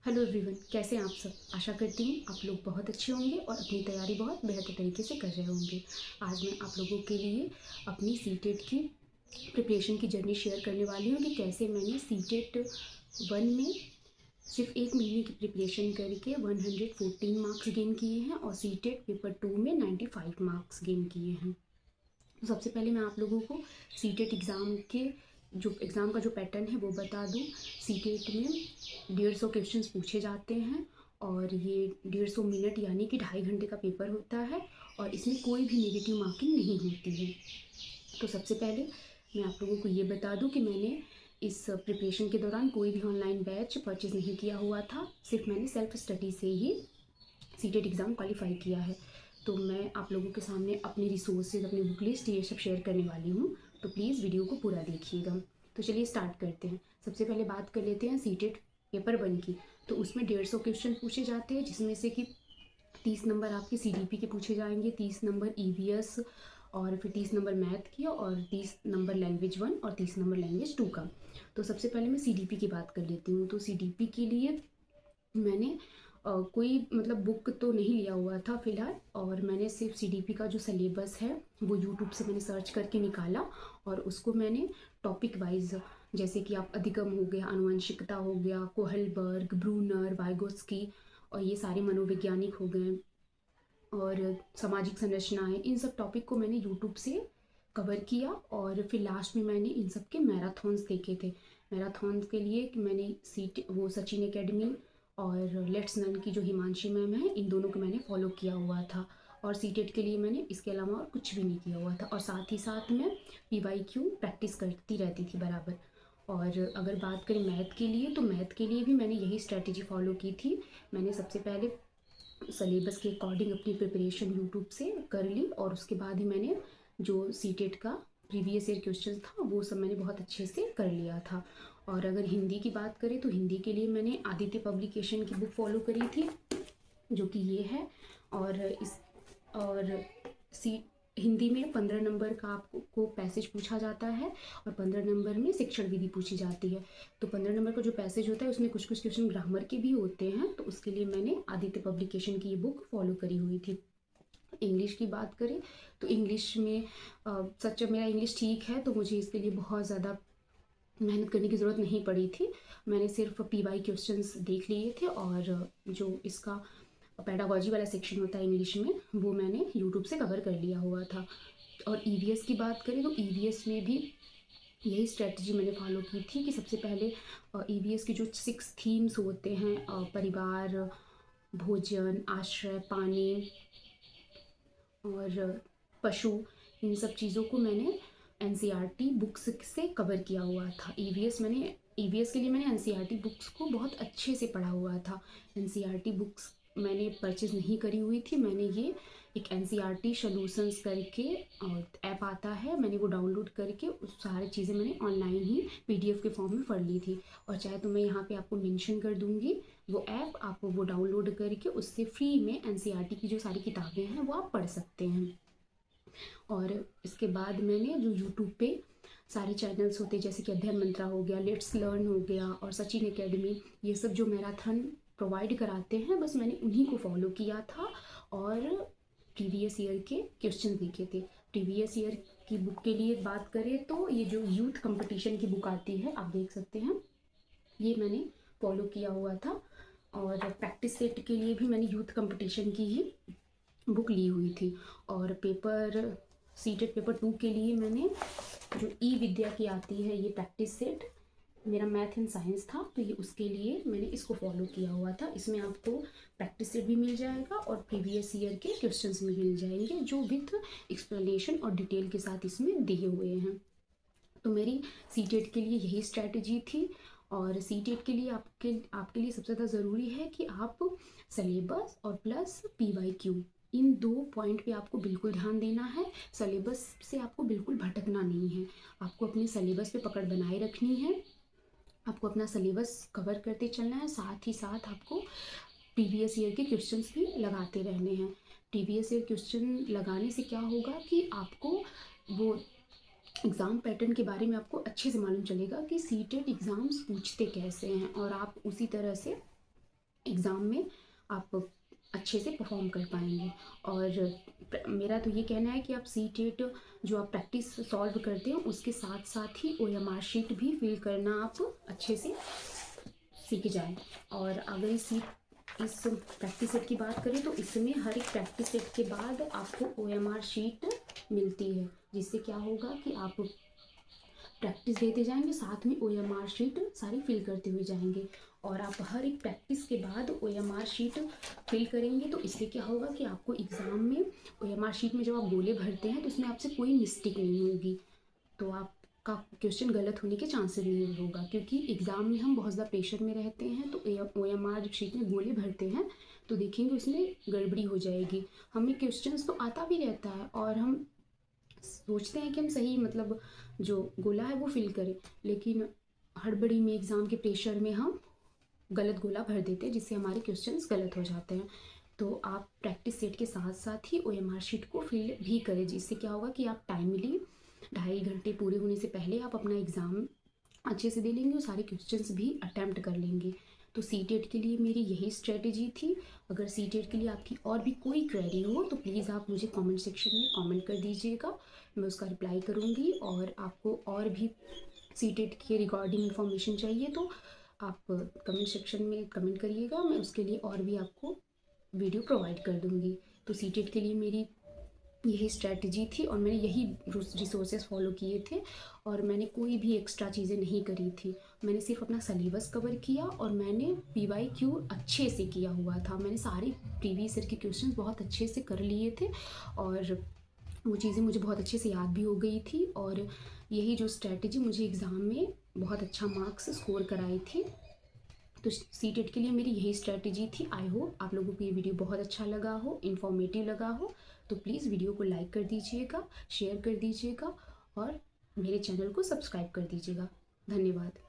Hello everyone, कैसे हैं आप सब। आशा करती हूँ आप लोग बहुत अच्छे होंगे और अपनी तैयारी बहुत बेहतर तरीके से कर रहे होंगे। आज मैं आप लोगों के लिए अपनी सीटेट की प्रिपरेशन की जर्नी शेयर करने वाली हूँ कि कैसे मैंने सीटेट 1 में सिर्फ 1 महीने की प्रिपरेशन करके 114 मार्क्स गेन किए हैं और सीटेट पेपर 2 में 95 मार्क्स गेन किए हैं। तो सबसे पहले मैं आप लोगों को सीटेट एग्ज़ाम का जो पैटर्न है वो बता दूँ। सीटेट में 150 क्वेश्चंस पूछे जाते हैं और ये 150 मिनट यानी कि 2.5 घंटे का पेपर होता है और इसमें कोई भी नेगेटिव मार्किंग नहीं होती है। तो सबसे पहले मैं आप लोगों को ये बता दूं कि मैंने इस प्रिपरेशन के दौरान कोई भी ऑनलाइन बैच परचेज़ नहीं किया हुआ था। सिर्फ मैंने सेल्फ स्टडी से ही सीटेट एग्ज़ाम क्वालिफाई किया है। तो मैं आप लोगों के सामने अपने रिसोर्सेज, अपनी बुक लिस्ट ये सब शेयर करने वाली हूँ, तो प्लीज़ वीडियो को पूरा देखिएगा। तो चलिए स्टार्ट करते हैं। सबसे पहले बात कर लेते हैं सीटेट पेपर 1 की। तो उसमें 150 क्वेश्चन पूछे जाते हैं, जिसमें से कि 30 नंबर आपके सीडीपी के पूछे जाएंगे, 30 नंबर ईवीएस और फिर 30 नंबर मैथ की और 30 नंबर लैंग्वेज 1 और 30 नंबर लैंग्वेज 2 का। तो सबसे पहले मैं सीडीपी की बात कर लेती हूँ। तो सीडीपी के लिए मैंने कोई बुक तो नहीं लिया हुआ था फ़िलहाल, और मैंने सिर्फ सीडीपी का जो सिलेबस है वो यूट्यूब से मैंने सर्च करके निकाला और उसको मैंने टॉपिक वाइज, जैसे कि आप अधिगम हो गया, आनुवंशिकता हो गया, कोहलबर्ग, ब्रूनर, वाइगोत्स्की और ये सारे मनोवैज्ञानिक हो गए और सामाजिक संरचनाएं, इन सब टॉपिक को मैंने यूट्यूब से कवर किया और फिर लास्ट में मैंने इन सब के मैराथॉन्स देखे थे। मैराथॉन्स के लिए मैंने सचिन एकेडमी और लेट्स लर्न की जो हिमांशी मैम है, इन दोनों को मैंने फॉलो किया हुआ था। और सीटेट के लिए मैंने इसके अलावा और कुछ भी नहीं किया हुआ था और साथ ही साथ मैं PYQ प्रैक्टिस करती रहती थी बराबर। और अगर बात करें मैथ के लिए, तो मैथ के लिए भी मैंने यही स्ट्रैटेजी फॉलो की थी। मैंने सबसे पहले सिलेबस के अकॉर्डिंग अपनी प्रिपरेशन यूट्यूब से कर ली और उसके बाद ही मैंने जो सीटेट का प्रीवियस ईयर क्वेश्चन था वो सब मैंने बहुत अच्छे से कर लिया था। और अगर हिंदी की बात करें तो हिंदी के लिए मैंने आदित्य पब्लिकेशन की बुक फॉलो करी थी, जो कि ये है। और सी हिंदी में 15 नंबर का आपको पैसेज पूछा जाता है और 15 नंबर में शिक्षण विधि पूछी जाती है। तो 15 नंबर का जो पैसेज होता है उसमें कुछ कुछ क्वेश्चन ग्रामर के भी होते हैं, तो उसके लिए मैंने आदित्य पब्लिकेशन की ये बुक फॉलो करी हुई थी। इंग्लिश की बात करें तो इंग्लिश में सच मेरा इंग्लिश ठीक है, तो मुझे इसके लिए बहुत ज़्यादा मेहनत करने की ज़रूरत नहीं पड़ी थी। मैंने सिर्फ PY क्वेश्चंस देख लिए थे और जो इसका पेडागॉजी वाला सेक्शन होता है इंग्लिश में, वो मैंने यूट्यूब से कवर कर लिया हुआ था। और EVS की बात करें तो EVS में भी यही स्ट्रेटजी मैंने फॉलो की थी कि सबसे पहले EVS की जो 6 थीम्स होते हैं, परिवार, भोजन, आश्रय, पानी और पशु, इन सब चीज़ों को मैंने NCERT बुक्स से कवर किया हुआ था। EVS के लिए मैंने NCERT बुक्स को बहुत अच्छे से पढ़ा हुआ था। NCERT बुक्स मैंने परचेज़ नहीं करी हुई थी, मैंने ये एक NCERT सॉल्यूशंस करके ऐप आता है, मैंने वो डाउनलोड करके उस सारी चीज़ें मैंने ऑनलाइन ही PDF के फॉर्म में पढ़ ली थी। और चाहे तो मैं यहाँ पे आपको मेंशन कर दूँगी वो ऐप, आप वो डाउनलोड करके उससे फ्री में NCERT की जो सारी किताबें हैं वो आप पढ़ सकते हैं। और इसके बाद मैंने जो यूट्यूब पे सारे चैनल्स होते हैं, जैसे कि अध्ययन मंत्रा हो गया, लेट्स लर्न हो गया और सचिन एकेडमी, ये सब जो मैराथन प्रोवाइड कराते हैं, बस मैंने उन्हीं को फॉलो किया था और प्रीवियस ईयर के क्वेश्चन देखे थे। प्रीवियस ईयर की बुक के लिए बात करें तो ये जो यूथ कंपटीशन की बुक आती है, आप देख सकते हैं, ये मैंने फॉलो किया हुआ था। और प्रैक्टिस सेट के लिए भी मैंने यूथ कंपटीशन की ही बुक ली हुई थी। और सीटेट पेपर 2 के लिए मैंने जो विद्या की आती है ये प्रैक्टिस सेट, मेरा मैथ एंड साइंस था, तो ये उसके लिए मैंने इसको फॉलो किया हुआ था। इसमें आपको प्रैक्टिस सेट भी मिल जाएगा और प्रीवियस ईयर के क्वेश्चंस भी मिल जाएंगे, जो विथ एक्सप्लेनेशन और डिटेल के साथ इसमें दिए हुए हैं। तो मेरी सीटेट के लिए यही स्ट्रैटेजी थी। और सीटेट के लिए आपके लिए सबसे ज़्यादा ज़रूरी है कि आप सिलेबस और प्लस PYQ, इन 2 पॉइंट पे आपको बिल्कुल ध्यान देना है। सिलेबस से आपको बिल्कुल भटकना नहीं है, आपको अपने सिलेबस पे पकड़ बनाए रखनी है, आपको अपना सिलेबस कवर करते चलना है, साथ ही साथ आपको प्रीवियस ईयर के क्वेश्चंस भी लगाते रहने हैं। प्रीवियस ईयर क्वेश्चन लगाने से क्या होगा कि आपको वो एग्ज़ाम पैटर्न के बारे में आपको अच्छे से मालूम चलेगा कि सीटेट एग्ज़ाम्स पूछते कैसे हैं और आप उसी तरह से एग्ज़ाम में आप अच्छे से परफॉर्म कर पाएंगे। और मेरा तो ये कहना है कि आप सीटेट जो आप प्रैक्टिस सॉल्व करते हैं उसके साथ साथ ही ओएमआर शीट भी फिल करना आप अच्छे से सीख जाएं। और अगर इस प्रैक्टिस सेट की बात करें तो इसमें हर एक प्रैक्टिस सेट के बाद आपको ओएमआर शीट मिलती है, जिससे क्या होगा कि आप प्रैक्टिस देते जाएंगे, साथ में ओएमआर शीट सारी फिल करते हुए जाएंगे। और आप हर एक प्रैक्टिस के बाद ओएमआर शीट फिल करेंगे तो इससे क्या होगा कि आपको एग्ज़ाम में ओएमआर शीट में जब आप गोले भरते हैं तो उसमें आपसे कोई मिस्टेक नहीं होगी, तो आपका क्वेश्चन गलत होने के चांसेस नहीं होगा। क्योंकि एग्ज़ाम में हम बहुत ज़्यादा प्रेशर में रहते हैं, तो ओएमआर शीट में गोले भरते हैं तो देखेंगे उसमें गड़बड़ी हो जाएगी। हमें क्वेश्चंस तो आता भी रहता है और हम सोचते हैं कि हम सही मतलब जो गोला है वो फिल करें, लेकिन हड़बड़ी में एग्ज़ाम के प्रेशर में हम गलत गोला भर देते हैं, जिससे हमारे क्वेश्चंस गलत हो जाते हैं। तो आप प्रैक्टिस सेट के साथ साथ ही ओएमआर शीट को फिल भी करें, जिससे क्या होगा कि आप टाइमली 2.5 घंटे पूरे होने से पहले आप अपना एग्ज़ाम अच्छे से दे लेंगे और सारे क्वेश्चंस भी अटैम्प्ट कर लेंगे। तो सीटेट के लिए मेरी यही स्ट्रेटजी थी। अगर सीटेट के लिए आपकी और भी कोई क्वेरी हो तो प्लीज़ आप मुझे कमेंट सेक्शन में कमेंट कर दीजिएगा, मैं उसका रिप्लाई करूँगी। और आपको और भी सीटेट के रिगार्डिंग इन्फॉर्मेशन चाहिए तो आप कमेंट सेक्शन में कमेंट करिएगा, मैं उसके लिए और भी आपको वीडियो प्रोवाइड कर दूँगी। तो सीटेट के लिए मेरी यही स्ट्रैटेजी थी और मैंने यही रिसोर्सेज फॉलो किए थे और मैंने कोई भी एक्स्ट्रा चीज़ें नहीं करी थी। मैंने सिर्फ अपना सिलेबस कवर किया और मैंने PYQ अच्छे से किया हुआ था। मैंने सारे प्रीवियस ईयर के क्वेश्चन बहुत अच्छे से कर लिए थे और वो चीज़ें मुझे बहुत अच्छे से याद भी हो गई थी। और यही जो स्ट्रैटेजी मुझे एग्ज़ाम में बहुत अच्छा मार्क्स स्कोर कराई थी। तो सीटेट के लिए मेरी यही स्ट्रैटेजी थी। आई होप आप लोगों को ये वीडियो बहुत अच्छा लगा हो, इन्फॉर्मेटिव लगा हो। तो प्लीज़ वीडियो को लाइक कर दीजिएगा, शेयर कर दीजिएगा और मेरे चैनल को सब्सक्राइब कर दीजिएगा। धन्यवाद।